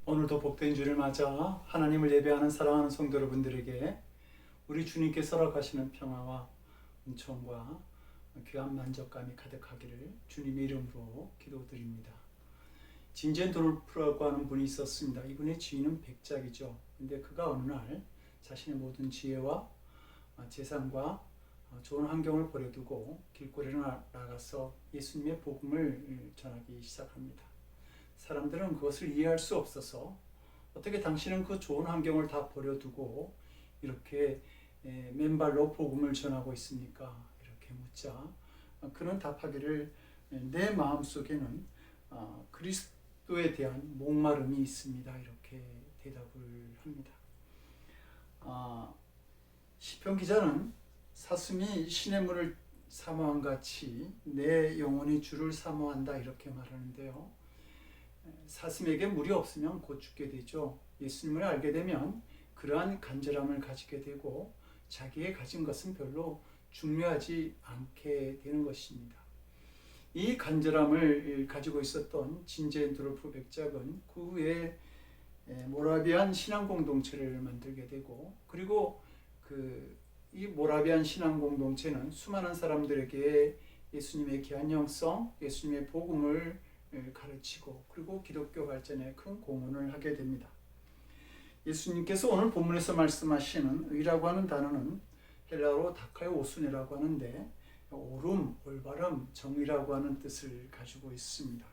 오늘도 복된 주를 맞아 하나님을 예배하는 사랑하는 성도 여러분들에게 우리 주님께서 허락하시는 평화와 은총과 귀한 만족감이 가득하기를 주님의 이름으로 기도드립니다. 진젠 도르프라고 하는 분이 있었습니다. 이분의 지위는 백작이죠. 근데 그가 어느 날 자신의 모든 지혜와 재산과 좋은 환경을 버려두고 길거리로 나가서 예수님의 복음을 전하기 시작합니다. 사람들은 그것을 이해할 수 없어서 어떻게 당신은 그 좋은 환경을 다 버려두고 이렇게 맨발로 복음을 전하고 있습니까? 이렇게 묻자 그는 답하기를 내 마음속에는 그리스도에 대한 목마름이 있습니다. 이렇게 대답을 합니다. 시편 기자는 사슴이 시냇물을 사모한 같이 내 영혼이 주를 사모한다 이렇게 말하는데요. 사슴에게 물이 없으면 곧 죽게 되죠. 예수님을 알게 되면 그러한 간절함을 가지게 되고 자기의 가진 것은 별로 중요하지 않게 되는 것입니다. 이 간절함을 가지고 있었던 진젠 도르프 백작은 그 후에 모라비안 신앙 공동체를 만들게 되고 그리고 이 모라비안 신앙 공동체는 수많은 사람들에게 예수님의 귀한 영성, 예수님의 복음을 가르치고 그리고 기독교 발전에 큰 공헌을 하게 됩니다. 예수님께서 오늘 본문에서 말씀하시는 의라고 하는 단어는 헬라어로 다카이오순이라고 하는데 옳음, 올바름, 정의라고 하는 뜻을 가지고 있습니다.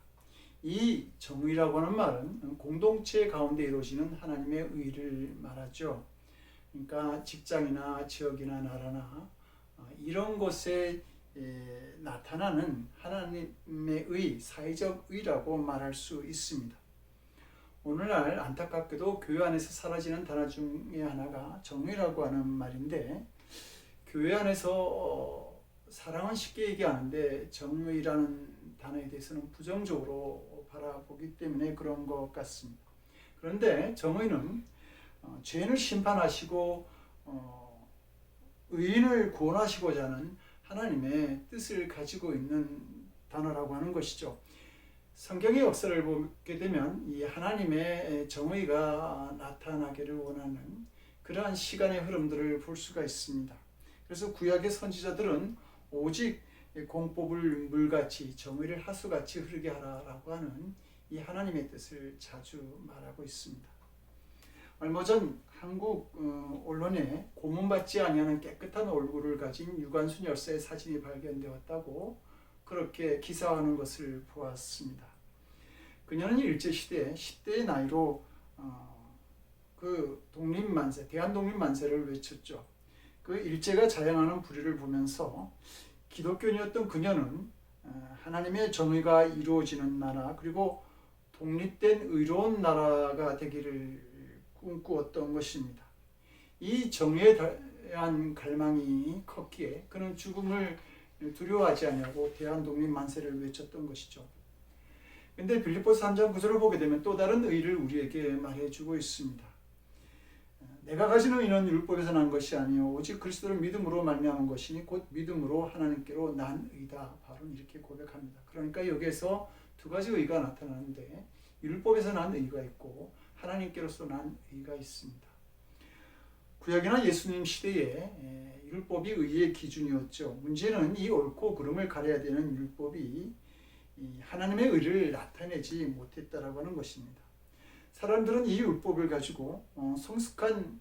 이 정의라고 하는 말은 공동체 가운데 이루어지는 하나님의 의를 말하죠. 그러니까 직장이나 지역이나 나라나 이런 곳에 나타나는 하나님의 의, 사회적 의라고 말할 수 있습니다. 오늘날 안타깝게도 교회 안에서 사라지는 단어 중에 하나가 정의라고 하는 말인데 교회 안에서 사랑은 쉽게 얘기하는데 정의라는 단어에 대해서는 부정적으로 바라보기 때문에 그런 것 같습니다. 그런데 정의는 죄인을 심판하시고 의인을 구원하시고자 하는 하나님의 뜻을 가지고 있는 단어라고 하는 것이죠. 성경의 역사를 보게 되면 이 하나님의 정의가 나타나기를 원하는 그러한 시간의 흐름들을 볼 수가 있습니다. 그래서 구약의 선지자들은 오직 공법을 물같이 정의를 하수같이 흐르게 하라라고 하는 이 하나님의 뜻을 자주 말하고 있습니다. 얼마 전 한국 언론에 고문받지 아니하는 깨끗한 얼굴을 가진 유관순 열사의 사진이 발견되었다고 그렇게 기사하는 것을 보았습니다. 그녀는 일제시대 10대의 나이로 그 독립만세, 대한독립만세를 외쳤죠. 그 일제가 자행하는 불의를 보면서 기독교인이었던 그녀는 하나님의 정의가 이루어지는 나라 그리고 독립된 의로운 나라가 되기를 꿈꾸었던 것입니다. 이 정의에 대한 갈망이 컸기에 그는 죽음을 두려워하지 않냐고 대한독립 만세를 외쳤던 것이죠. 그런데 빌립보서 3장 9절을 보게 되면 또 다른 의를 우리에게 말해주고 있습니다. 내가 가진 의는 율법에서 난 것이 아니요 오직 그리스도를 믿음으로 말미암은 것이니 곧 믿음으로 하나님께로 난 의다. 바로 이렇게 고백합니다. 그러니까 여기에서 두 가지 의가 나타나는데 율법에서 난 의가 있고 하나님께로서 난 의가 있습니다. 구약이나 예수님 시대에 율법이 의의 기준이었죠. 문제는 이 옳고 그름을 가려야 되는 율법이 하나님의 의를 나타내지 못했다라고 하는 것입니다. 사람들은 이 율법을 가지고 성숙한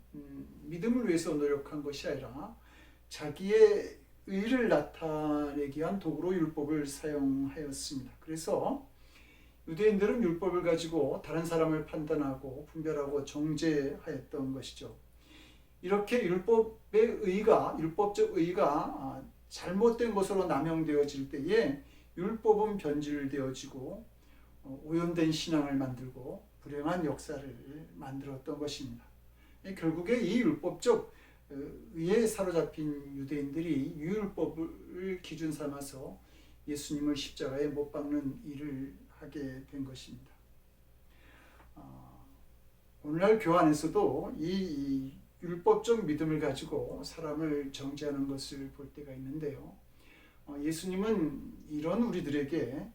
믿음을 위해서 노력한 것이 아니라 자기의 의를 나타내기 위한 도구로 율법을 사용하였습니다. 그래서 유대인들은 율법을 가지고 다른 사람을 판단하고 분별하고 정죄하였던 것이죠. 이렇게 율법적 의가 잘못된 것으로 남용되어질 때에 율법은 변질되어지고 오염된 신앙을 만들고 불행한 역사를 만들었던 것입니다. 결국에 이 율법적 의에 사로잡힌 유대인들이 유율법을 기준 삼아서 예수님을 십자가에 못 박는 일을 하게 된 것입니다. 오늘날 교회 안에서도 이 율법적 믿음을 가지고 사람을 정죄하는 것을 볼 때가 있는데요. 예수님은 이런 우리들에게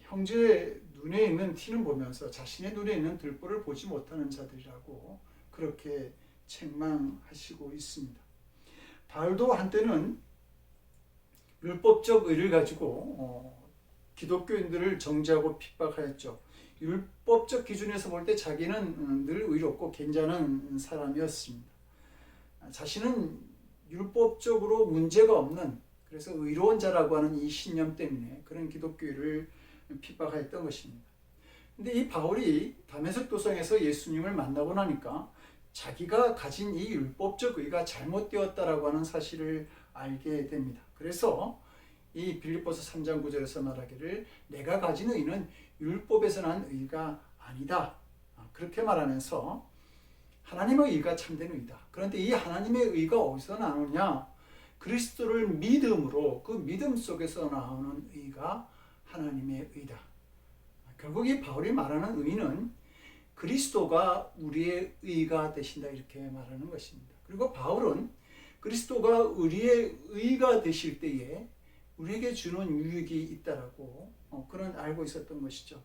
형제 눈에 있는 티는 보면서 자신의 눈에 있는 들보를 보지 못하는 자들이라고 그렇게 책망하시고 있습니다. 바울도 한때는 율법적 의를 가지고 기독교인들을 정죄하고 핍박하였죠. 율법적 기준에서 볼 때 자기는 늘 의롭고 괜찮은 사람이었습니다. 자신은 율법적으로 문제가 없는, 그래서 의로운 자라고 하는 이 신념 때문에 그런 기독교를 핍박하였던 것입니다. 근데 이 바울이 다메섹 도성에서 예수님을 만나고 나니까 자기가 가진 이 율법적 의가 잘못되었다라고 하는 사실을 알게 됩니다. 그래서 이 빌립보서 3장 9절에서 말하기를 내가 가진 의는 율법에서 난 의가 아니다. 그렇게 말하면서 하나님의 의가 참된 의다. 그런데 이 하나님의 의가 어디서 나오냐? 그리스도를 믿음으로 그 믿음 속에서 나오는 의가 하나님의 의다. 결국 이 바울이 말하는 의는 그리스도가 우리의 의가 되신다 이렇게 말하는 것입니다. 그리고 바울은 그리스도가 우리의 의가 되실 때에 우리에게 주는 유익이 있다라고 그런 알고 있었던 것이죠.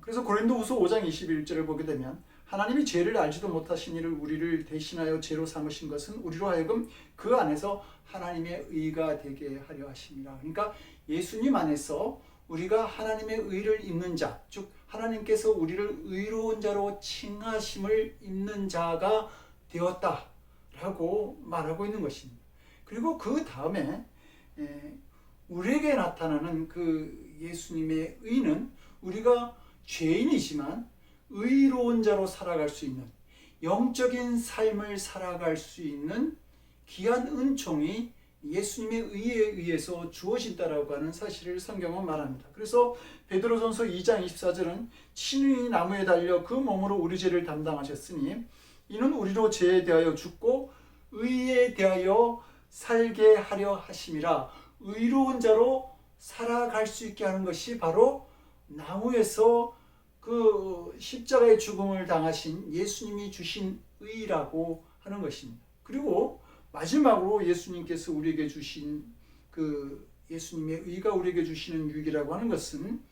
그래서 고린도후서 5장 21절을 보게 되면 하나님이 죄를 알지도 못하신 이를 우리를 대신하여 죄로 삼으신 것은 우리로 하여금 그 안에서 하나님의 의가 되게 하려 하심이라. 그러니까 예수님 안에서 우리가 하나님의 의를 입는 자, 즉 하나님께서 우리를 의로운 자로 칭하심을 입는 자가 되었다라고 말하고 있는 것입니다. 그리고 그 다음에 우리에게 나타나는 그 예수님의 의는 우리가 죄인이지만 의로운 자로 살아갈 수 있는, 영적인 삶을 살아갈 수 있는 귀한 은총이 예수님의 의에 의해서 주어진다라고 하는 사실을 성경은 말합니다. 그래서 베드로전서 2장 24절은 친히 나무에 달려 그 몸으로 우리 죄를 담당하셨으니 이는 우리로 죄에 대하여 죽고 의에 대하여 살게 하려 하심이라. 의로운 자로 살아갈 수 있게 하는 것이 바로 나무에서 그 십자가의 죽음을 당하신 예수님이 주신 의라고 하는 것입니다. 그리고 마지막으로 예수님께서 우리에게 주신 그 예수님의 의가 우리에게 주시는 유익이라고 하는 것은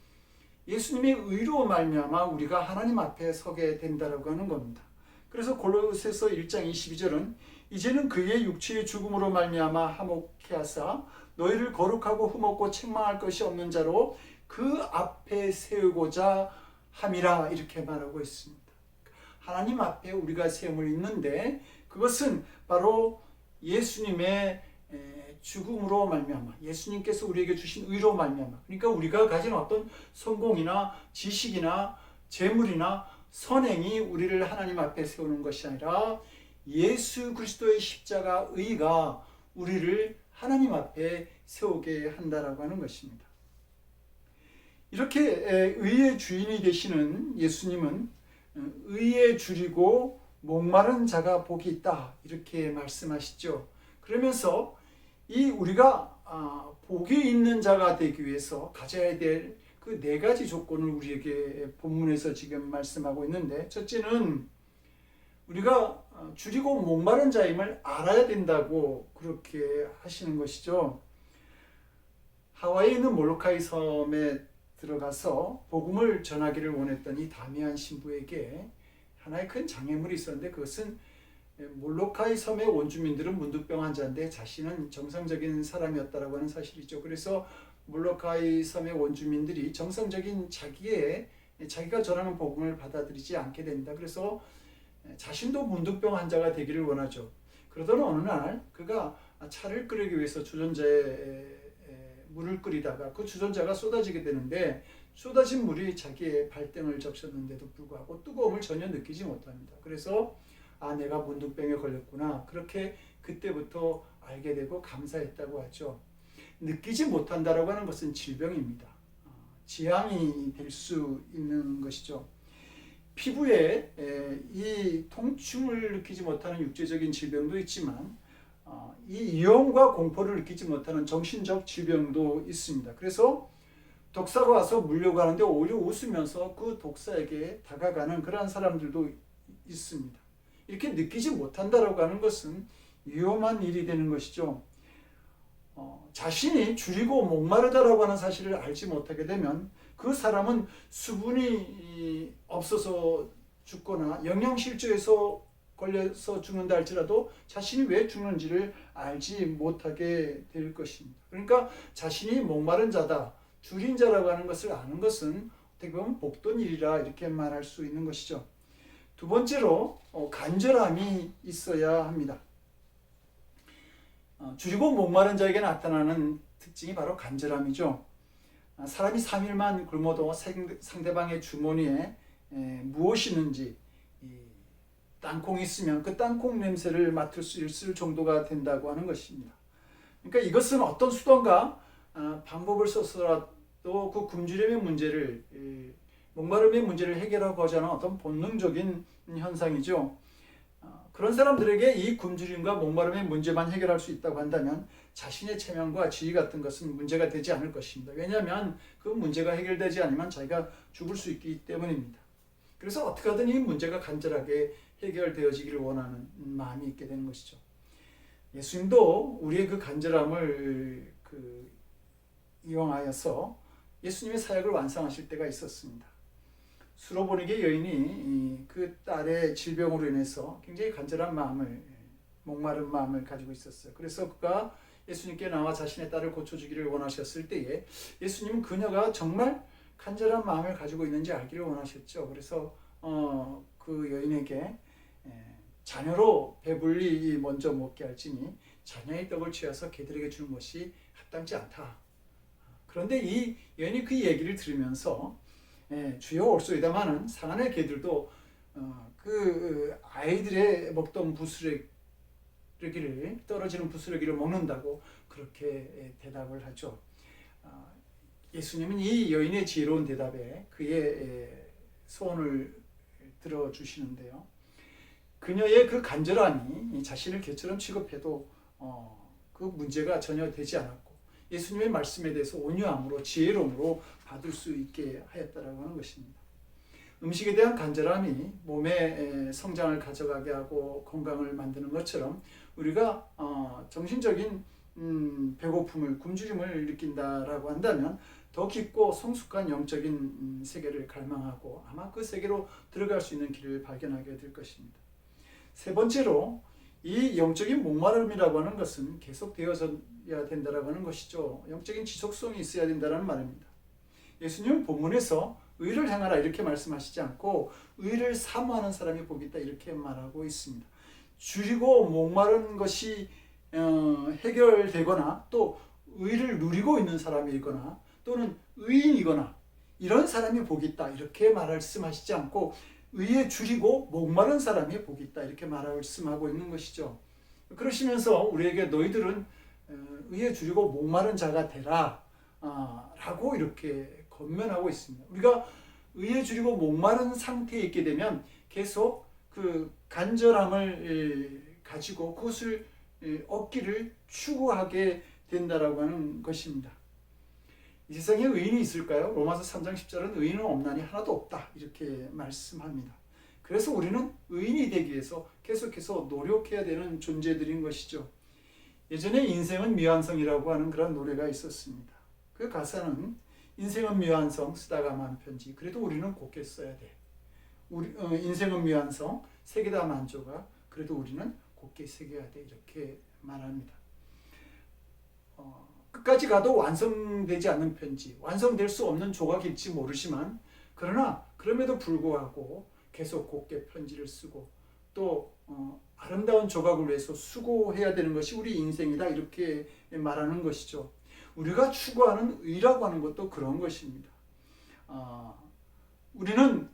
예수님의 의로 말미암아 우리가 하나님 앞에 서게 된다라고 하는 겁니다. 그래서 골로새서 1장 22절은 이제는 그의 육체의 죽음으로 말미암아 화목케 하사 너희를 거룩하고 흠없고 책망할 것이 없는 자로 그 앞에 세우고자 함이라 이렇게 말하고 있습니다. 하나님 앞에 우리가 세움을 입는데 그것은 바로 예수님의 죽음으로 말미암아, 예수님께서 우리에게 주신 의로 말미암아, 그러니까 우리가 가진 어떤 성공이나 지식이나 재물이나 선행이 우리를 하나님 앞에 세우는 것이 아니라 예수 그리스도의 십자가 의가 우리를 하나님 앞에 세우게 한다라고 하는 것입니다. 이렇게 의의 주인이 되시는 예수님은 의에 줄이고 목마른 자가 복이 있다 이렇게 말씀하시죠. 그러면서 이 우리가 복이 있는 자가 되기 위해서 가져야 될 그 네 가지 조건을 우리에게 본문에서 지금 말씀하고 있는데, 첫째는 우리가 줄이고 목마른 자임을 알아야 된다고 그렇게 하시는 것이죠. 하와이에 있는 몰로카이 섬에 들어가서 복음을 전하기를 원했던 이 다미안 신부에게 하나의 큰 장애물이 있었는데, 그것은 몰로카이 섬의 원주민들은 문득병 환자인데 자신은 정상적인 사람이었다라고 하는 사실이죠. 그래서 몰로카이 섬의 원주민들이 정상적인 자기가 전하는 복음을 받아들이지 않게 됩니다. 그래서 자신도 문득병 환자가 되기를 원하죠. 그러던 어느 날 그가 차를 끓이기 위해서 주전자에 물을 끓이다가 그 주전자가 쏟아지게 되는데, 쏟아진 물이 자기의 발등을 적셨는데도 불구하고 뜨거움을 전혀 느끼지 못합니다. 그래서 내가 문득병에 걸렸구나, 그렇게 그때부터 알게 되고 감사했다고 하죠. 느끼지 못한다라고 하는 것은 질병입니다. 지향이 될 수 있는 것이죠. 피부에 이 통증을 느끼지 못하는 육체적인 질병도 있지만 이 이용과 공포를 느끼지 못하는 정신적 질병도 있습니다. 그래서 독사가 와서 물려고 하는데 오히려 웃으면서 그 독사에게 다가가는 그러한 사람들도 있습니다. 이렇게 느끼지 못한다라고 하는 것은 위험한 일이 되는 것이죠. 자신이 줄이고 목마르다라고 하는 사실을 알지 못하게 되면 그 사람은 수분이 없어서 죽거나 영양실조에서 걸려서 죽는다 할지라도 자신이 왜 죽는지를 알지 못하게 될 것입니다. 그러니까 자신이 목마른 자다, 줄인 자라고 하는 것을 아는 것은 어떻게 보면 복된 일이라 이렇게 말할 수 있는 것이죠. 두 번째로 간절함이 있어야 합니다. 줄이고 목마른 자에게 나타나는 특징이 바로 간절함이죠. 사람이 3일만 굶어도 상대방의 주머니에 무엇이 있는지 땅콩이 있으면 그 땅콩 냄새를 맡을 수 있을 정도가 된다고 하는 것입니다. 그러니까 이것은 어떤 수단과 방법을 써서라도 그 굶주림의 문제를, 목마름의 문제를 해결하고자 하는 어떤 본능적인 현상이죠. 그런 사람들에게 이 굶주림과 목마름의 문제만 해결할 수 있다고 한다면 자신의 체면과 지위 같은 것은 문제가 되지 않을 것입니다. 왜냐하면 그 문제가 해결되지 않으면 자기가 죽을 수 있기 때문입니다. 그래서 어떻게 하든 이 문제가 간절하게 해결되어지기를 원하는 마음이 있게 되는 것이죠. 예수님도 우리의 그 간절함을 이용하여서 예수님의 사역을 완성하실 때가 있었습니다. 수로보니게 여인이 그 딸의 질병으로 인해서 굉장히 간절한 마음을, 목마른 마음을 가지고 있었어요. 그래서 그가 예수님께 나와 자신의 딸을 고쳐주기를 원하셨을 때에 예수님은 그녀가 정말 간절한 마음을 가지고 있는지 알기를 원하셨죠. 그래서 그 여인에게 자녀로 배불리 먼저 먹게 할지니 자녀의 떡을 취해서 개들에게 주는 것이 합당치 않다. 그런데 이 여인이 그 얘기를 들으면서 주여 올소이다마는 상한의 개들도 그 아이들의 먹던 부스러기를, 떨어지는 부스러기를 먹는다고 그렇게 대답을 하죠. 예수님은 이 여인의 지혜로운 대답에 그의 소원을 들어주시는데요. 그녀의 그 간절함이 자신을 개처럼 취급해도 그 문제가 전혀 되지 않았고 예수님의 말씀에 대해서 온유함으로 지혜로움으로 받을 수 있게 하였다라고 하는 것입니다. 음식에 대한 간절함이 몸의 성장을 가져가게 하고 건강을 만드는 것처럼 우리가 정신적인 배고픔을, 굶주림을 느낀다라고 한다면 더 깊고 성숙한 영적인 세계를 갈망하고 아마 그 세계로 들어갈 수 있는 길을 발견하게 될 것입니다. 세 번째로 이 영적인 목마름이라고 하는 것은 계속되어져야 된다라고 하는 것이죠. 영적인 지속성이 있어야 된다는 말입니다. 예수님은 본문에서 의를 행하라 이렇게 말씀하시지 않고 의를 사모하는 사람이 복이 있다 이렇게 말하고 있습니다. 줄이고 목마른 것이 해결되거나 또 의를 누리고 있는 사람이거나 또는 의인이거나 이런 사람이 복이 있다 이렇게 말씀하시지 않고 의에 줄이고 목마른 사람이 복이 있다 이렇게 말씀하고 있는 것이죠. 그러시면서 우리에게 너희들은 의에 줄이고 목마른 자가 되라 라고 이렇게 권면하고 있습니다. 우리가 의에 줄이고 목마른 상태에 있게 되면 계속 그 간절함을 가지고 그것을 얻기를 추구하게 된다라고 하는 것입니다. 이 세상에 의인이 있을까요? 로마서 3장 10절은 의인은 없나니 하나도 없다 이렇게 말씀합니다. 그래서 우리는 의인이 되기 위해서 계속해서 노력해야 되는 존재들인 것이죠. 예전에 인생은 미완성이라고 하는 그런 노래가 있었습니다. 그 가사는 인생은 미완성 쓰다가 만 편지 그래도 우리는 곱게 써야 돼. 인생은 미완성 세계다 만조가 그래도 우리는 곱게 새겨야 돼 이렇게 말합니다. 끝까지 가도 완성되지 않는 편지, 완성될 수 없는 조각일지 모르지만 그러나 그럼에도 불구하고 계속 곱게 편지를 쓰고 또 아름다운 조각을 위해서 수고해야 되는 것이 우리 인생이다 이렇게 말하는 것이죠. 우리가 추구하는 의라고 하는 것도 그런 것입니다. 우리는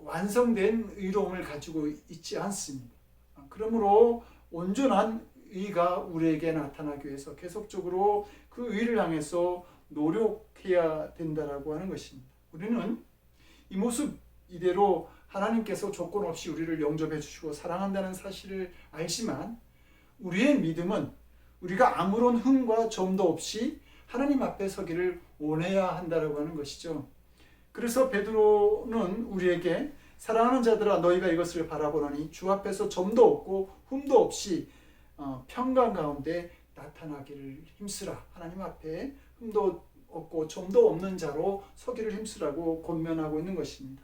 완성된 의로움을 가지고 있지 않습니다. 그러므로 온전한 의가 우리에게 나타나기 위해서 계속적으로 그 의를 향해서 노력해야 된다라고 하는 것입니다. 우리는 이 모습 이대로 하나님께서 조건 없이 우리를 영접해 주시고 사랑한다는 사실을 알지만 우리의 믿음은 우리가 아무런 흠과 점도 없이 하나님 앞에 서기를 원해야 한다라고 하는 것이죠. 그래서 베드로는 우리에게 사랑하는 자들아 너희가 이것을 바라보노니 주 앞에서 점도 없고 흠도 없이 평강 가운데 나타나기를 힘쓰라. 하나님 앞에 흠도 없고 좀도 없는 자로 서기를 힘쓰라고 권면하고 있는 것입니다.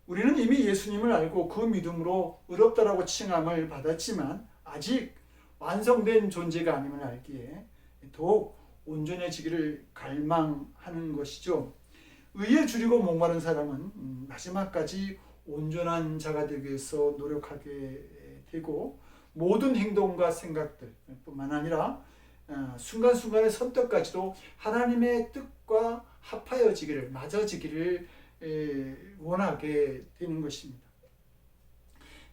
우리는 이미 예수님을 알고 그 믿음으로 의롭다라고 칭함을 받았지만 아직 완성된 존재가 아님을 알기에 더욱 온전해지기를 갈망하는 것이죠. 의에 줄이고 목마른 사람은 마지막까지 온전한 자가 되기 위해서 노력하게 되고 모든 행동과 생각들 뿐만 아니라 순간순간의 선택까지도 하나님의 뜻과 합하여지기를 맞아지기를 원하게 되는 것입니다.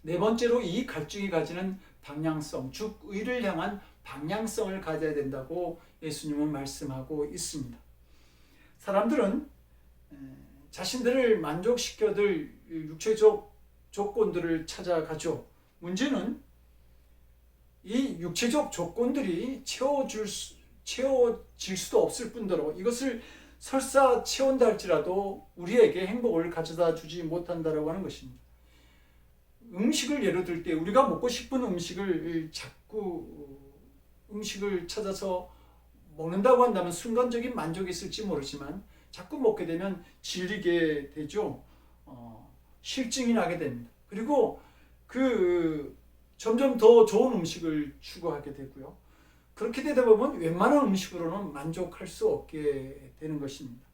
네 번째로 이 갈증이 가지는 방향성, 즉 의를 향한 방향성을 가져야 된다고 예수님은 말씀하고 있습니다. 사람들은 자신들을 만족시켜줄 육체적 조건들을 찾아가죠. 문제는 이 육체적 조건들이 채워질 수도 없을 뿐더러 이것을 설사 채운다 할지라도 우리에게 행복을 가져다 주지 못한다라고 하는 것입니다. 음식을 예로 들 때 우리가 먹고 싶은 음식을 자꾸 음식을 찾아서 먹는다고 한다면 순간적인 만족이 있을지 모르지만 자꾸 먹게 되면 질리게 되죠. 실증이 나게 됩니다. 그리고 점점 더 좋은 음식을 추구하게 되고요. 그렇게 되다 보면 웬만한 음식으로는 만족할 수 없게 되는 것입니다.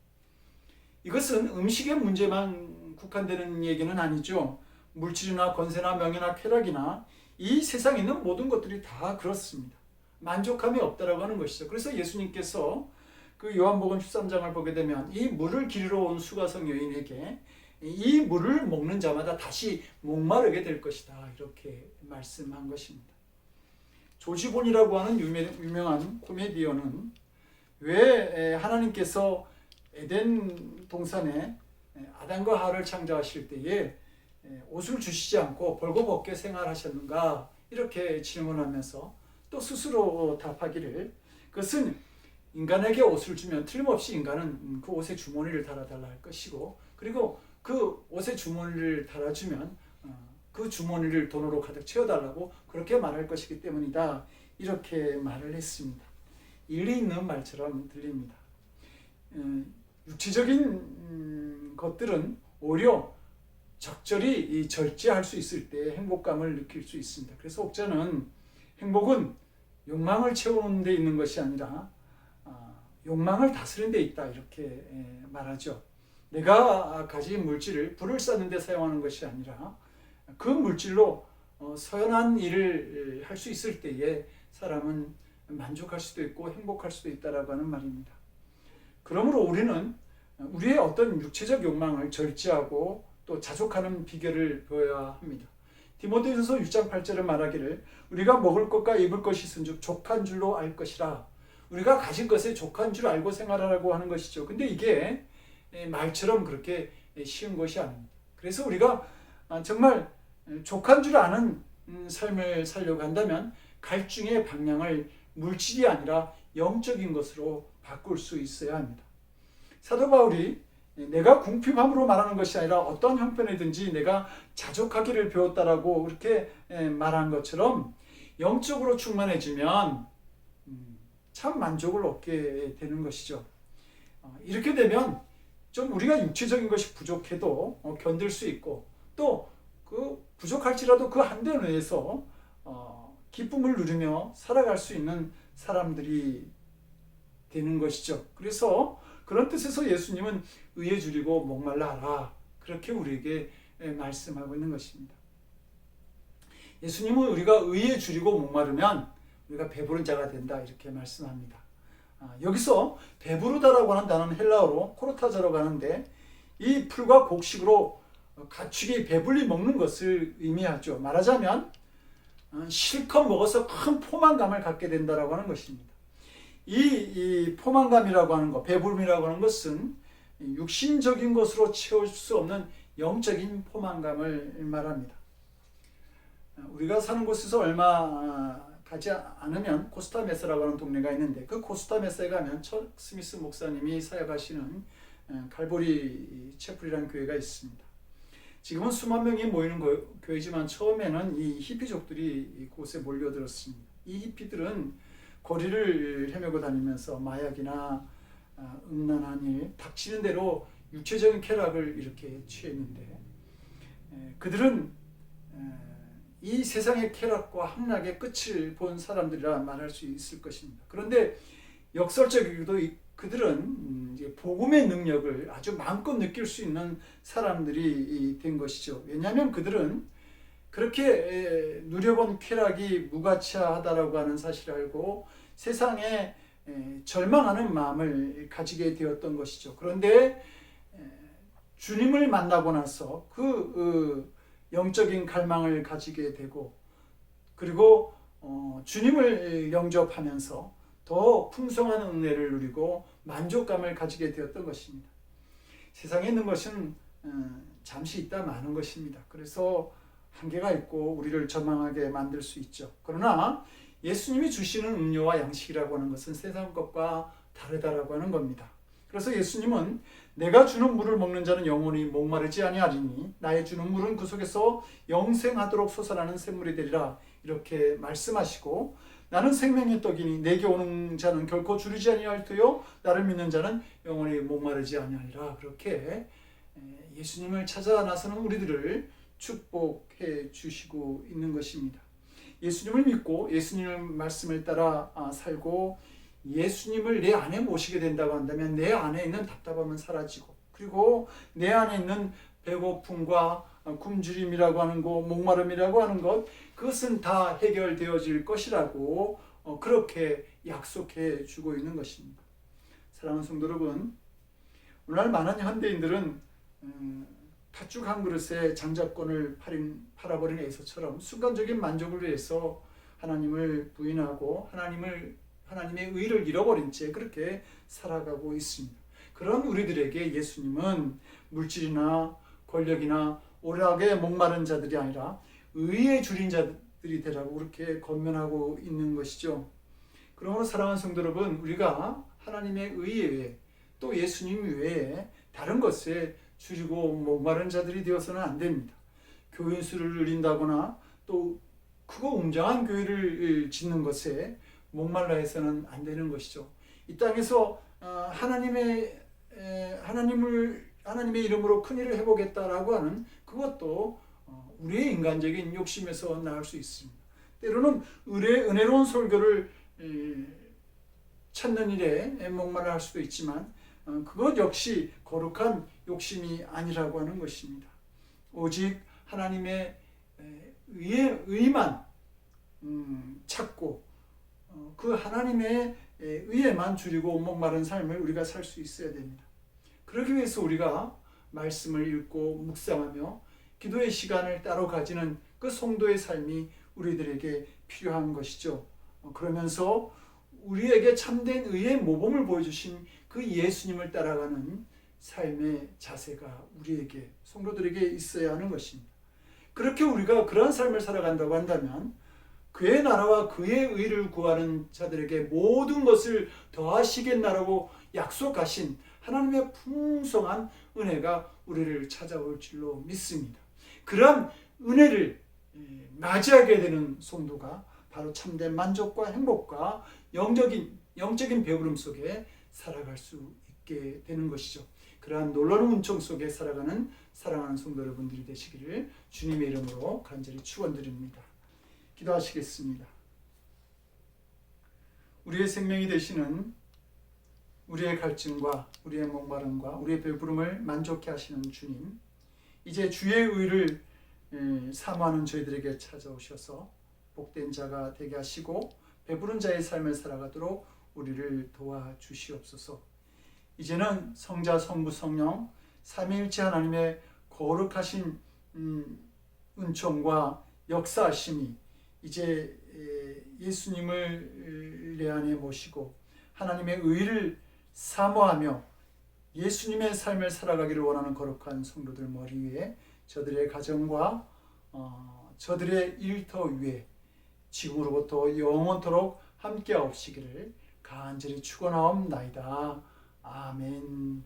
이것은 음식의 문제만 국한되는 얘기는 아니죠. 물질이나 권세나 명예나 쾌락이나 이 세상에 있는 모든 것들이 다 그렇습니다. 만족함이 없다라고 하는 것이죠. 그래서 예수님께서 그 요한복음 13장을 보게 되면 이 물을 기르러 온 수가성 여인에게 이 물을 먹는 자마다 다시 목마르게 될 것이다 이렇게 말씀한 것입니다. 조지본이라고 하는 유명한 코미디언은 왜 하나님께서 에덴 동산에 아담과 하와를 창조하실 때에 옷을 주시지 않고 벌거벗게 생활하셨는가 이렇게 질문하면서 또 스스로 답하기를 그것은 인간에게 옷을 주면 틀림없이 인간은 그 옷에 주머니를 달아달라 할 것이고 그리고 그 옷에 주머니를 달아주면 그 주머니를 돈으로 가득 채워달라고 그렇게 말할 것이기 때문이다 이렇게 말을 했습니다. 일리 있는 말처럼 들립니다. 육체적인 것들은 오히려 적절히 절제할 수 있을 때 행복감을 느낄 수 있습니다. 그래서 옥자는 행복은 욕망을 채우는 데 있는 것이 아니라 욕망을 다스리는 데 있다 이렇게 말하죠. 내가 가진 물질을 불을 쌓는 데 사용하는 것이 아니라 그 물질로 선한 일을 할 수 있을 때에 사람은 만족할 수도 있고 행복할 수도 있다라고 하는 말입니다. 그러므로 우리는 우리의 어떤 육체적 욕망을 절제하고 또 자족하는 비결을 보여야 합니다. 디모데전서 6장 8절에 말하기를 우리가 먹을 것과 입을 것이 있은즉 족한 줄로 알 것이라. 우리가 가진 것에 족한 줄 알고 생활하라고 하는 것이죠. 근데 이게 말처럼 그렇게 쉬운 것이 아닙니다. 그래서 우리가 정말 족한 줄 아는 삶을 살려고 한다면 갈증의 방향을 물질이 아니라 영적인 것으로 바꿀 수 있어야 합니다. 사도 바울이 내가 궁핍함으로 말하는 것이 아니라 어떤 형편이든지 내가 자족하기를 배웠다라고 그렇게 말한 것처럼 영적으로 충만해지면 참 만족을 얻게 되는 것이죠. 이렇게 되면 좀 우리가 육체적인 것이 부족해도 견딜 수 있고 또 그 부족할지라도 그 한대 내에서 기쁨을 누리며 살아갈 수 있는 사람들이 되는 것이죠. 그래서 그런 뜻에서 예수님은 의에 줄이고 목말라 하라 그렇게 우리에게 말씀하고 있는 것입니다. 예수님은 우리가 의에 줄이고 목마르면 우리가 배부른 자가 된다 이렇게 말씀합니다. 여기서 배부르다라고 하는 단어는 헬라어로 코르타자라고 하는데 이 풀과 곡식으로 가축이 배불리 먹는 것을 의미하죠. 말하자면 실컷 먹어서 큰 포만감을 갖게 된다라고 하는 것입니다. 이 포만감이라고 하는 것, 배부름이라고 하는 것은 육신적인 것으로 채울 수 없는 영적인 포만감을 말합니다. 우리가 사는 곳에서 얼마 가지 않으면 코스타메사라고 하는 동네가 있는데 그 코스타메사에 가면 척 스미스 목사님이 사역하시는 갈보리 채플이라는 교회가 있습니다. 지금은 수만 명이 모이는 교회지만 처음에는 이 히피족들이 이곳에 몰려들었습니다. 이 히피들은 거리를 헤매고 다니면서 마약이나 음란한 일, 닥치는 대로 육체적인 쾌락을 이렇게 취했는데 그들은 이 세상의 쾌락과 함락의 끝을 본 사람들이라 말할 수 있을 것입니다. 그런데 역설적이기도 그들은 이제 복음의 능력을 아주 마음껏 느낄 수 있는 사람들이 된 것이죠. 왜냐하면 그들은 그렇게 누려본 쾌락이 무가치하다라고 하는 사실을 알고 세상에 절망하는 마음을 가지게 되었던 것이죠. 그런데 주님을 만나고 나서 그 영적인 갈망을 가지게 되고 그리고 주님을 영접하면서 더 풍성한 은혜를 누리고 만족감을 가지게 되었던 것입니다. 세상에 있는 것은 잠시 있다 마는 것입니다. 그래서 한계가 있고 우리를 절망하게 만들 수 있죠. 그러나 예수님이 주시는 음료와 양식이라고 하는 것은 세상 것과 다르다라고 하는 겁니다. 그래서 예수님은 내가 주는 물을 먹는 자는 영원히 목마르지 아니하리니 나의 주는 물은 그 속에서 영생하도록 솟아나는 샘물이 되리라 이렇게 말씀하시고 나는 생명의 떡이니 내게 오는 자는 결코 주르지 아니할 터요 나를 믿는 자는 영원히 목마르지 아니하리라 그렇게 예수님을 찾아 나서는 우리들을 축복해 주시고 있는 것입니다. 예수님을 믿고 예수님의 말씀을 따라 살고 예수님을 내 안에 모시게 된다고 한다면 내 안에 있는 답답함은 사라지고 그리고 내 안에 있는 배고픔과 굶주림이라고 하는 것, 목마름이라고 하는 것 그것은 다 해결되어질 것이라고 그렇게 약속해 주고 있는 것입니다. 사랑하는 성도 여러분, 오늘날 많은 현대인들은 팥죽 한 그릇에 장자권을 팔아버린 에서처럼 순간적인 만족을 위해서 하나님을 부인하고 하나님의 의를 잃어버린 채 그렇게 살아가고 있습니다. 그런 우리들에게 예수님은 물질이나 권력이나 오락에 목마른 자들이 아니라 의에 줄인 자들이 되라고 그렇게 권면하고 있는 것이죠. 그러므로 사랑하는 성도 여러분, 우리가 하나님의 의 외에 또 예수님 외에 다른 것에 줄이고 목마른 자들이 되어서는 안 됩니다. 교인 수를 늘린다거나 또 크고 웅장한 교회를 짓는 것에 목말라 해서는 안 되는 것이죠. 이 땅에서 하나님의 이름으로 큰 일을 해보겠다라고 하는 그것도 우리의 인간적인 욕심에서 나올 수 있습니다. 때로는 은혜로운 설교를 찾는 일에 목말라 할 수도 있지만 그것 역시 거룩한 욕심이 아니라고 하는 것입니다. 오직 하나님의 의만 찾고 그 하나님의 의에만 줄이고 목마른 삶을 우리가 살 수 있어야 됩니다. 그러기 위해서 우리가 말씀을 읽고 묵상하며 기도의 시간을 따로 가지는 그 성도의 삶이 우리들에게 필요한 것이죠. 그러면서 우리에게 참된 의의 모범을 보여주신 그 예수님을 따라가는 삶의 자세가 우리에게 성도들에게 있어야 하는 것입니다. 그렇게 우리가 그러한 삶을 살아간다고 한다면 그의 나라와 그의 의를 구하는 자들에게 모든 것을 더하시겠나라고 약속하신 하나님의 풍성한 은혜가 우리를 찾아올 줄로 믿습니다. 그러한 은혜를 맞이하게 되는 성도가 바로 참된 만족과 행복과 영적인 배부름 속에 살아갈 수 있게 되는 것이죠. 그러한 놀라운 은총 속에 살아가는 사랑하는 성도 여러분들이 되시기를 주님의 이름으로 간절히 축원드립니다. 기도하시겠습니다. 우리의 생명이 되시는 우리의 갈증과 우리의 목마름과 우리의 배부름을 만족케 하시는 주님, 이제 주의 의를 사모하는 저희들에게 찾아오셔서 복된 자가 되게 하시고 배부른 자의 삶을 살아가도록 우리를 도와주시옵소서. 이제는 성자, 성부, 성령 삼위일체 하나님의 거룩하신 은총과 역사하심이 이제 예수님을 내 안에 모시고 하나님의 의를 사모하며 예수님의 삶을 살아가기를 원하는 거룩한 성도들 머리 위에 저들의 가정과 저들의 일터 위에 지금으로부터 영원토록 함께하옵시기를 간절히 축원하옵나이다. 아멘.